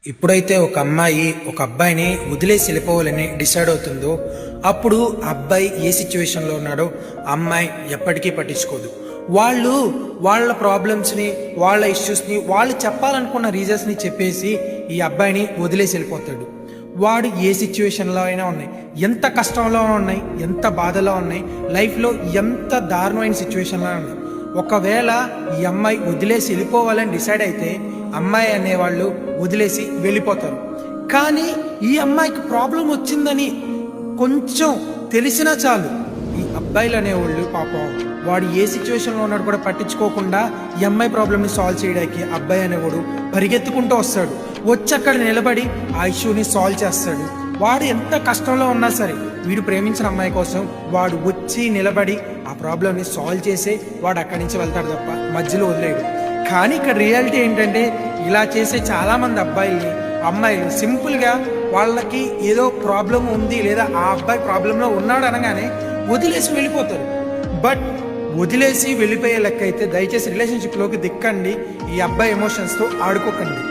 ఇప్పుడైతే ఒక అమ్మాయి ఒక అబ్బాయిని వదిలేసి వెళ్ళిపోవాలని డిసైడ్ అవుతుందో అప్పుడు అబ్బాయి ఏ సిచ్యువేషన్లో ఉన్నాడో అమ్మాయి ఎప్పటికీ పట్టించుకోదు. వాళ్ళ ప్రాబ్లమ్స్ని, వాళ్ళ ఇష్యూస్ని, వాళ్ళు చెప్పాలనుకున్న రీజన్స్ని చెప్పేసి ఈ అబ్బాయిని వదిలేసి వెళ్ళిపోతాడు. వాడు ఏ సిచ్యువేషన్లో అయినా ఉన్నాయి, ఎంత కష్టంలో ఉన్నాయి, ఎంత బాధలో ఉన్నాయి, లైఫ్లో ఎంత దారుణమైన సిచ్యువేషన్లో ఉన్నాయి. ఒకవేళ ఈ అమ్మాయి వదిలేసి వెళ్ళిపోవాలని డిసైడ్ అయితే అమ్మాయి అనేవాళ్ళు వదిలేసి వెళ్ళిపోతారు. కానీ ఈ అమ్మాయికి ప్రాబ్లం వచ్చిందని కొంచెం తెలిసినా చాలు, ఈ అబ్బాయిలు అనేవాళ్ళు పాపం వాడు ఏ సిచ్యువేషన్లో ఉన్నాడు కూడా పట్టించుకోకుండా ఈ అమ్మాయి ప్రాబ్లమ్ని సాల్వ్ చేయడానికి అబ్బాయి అనేవాడు పరిగెత్తుకుంటూ వస్తాడు. వచ్చి అక్కడ నిలబడి ఆ ఇష్యూని సాల్వ్ చేస్తాడు. వాడు ఎంత కష్టంలో ఉన్నా సరే వీడు ప్రేమించిన అమ్మాయి కోసం వాడు వచ్చి నిలబడి ఆ ప్రాబ్లమ్ని సాల్వ్ చేసే వాడు అక్కడి నుంచి వెళ్తాడు తప్ప మధ్యలో వదిలేడు. కానీ ఇక్కడ రియాలిటీ ఏంటంటే ఇలా చేసే చాలామంది అమ్మాయిలు సింపుల్గా వాళ్ళకి ఏదో ప్రాబ్లం ఉంది లేదా ఆ అబ్బాయి ప్రాబ్లంలో ఉన్నాడు అనగానే వదిలేసి వెళ్ళిపోతారు. బట్ వదిలేసి వెళ్ళిపోయే లెక్క అయితే దయచేసి రిలేషన్షిప్లోకి దిక్కండి. ఈ అబ్బాయి ఎమోషన్స్తో ఆడుకోకండి.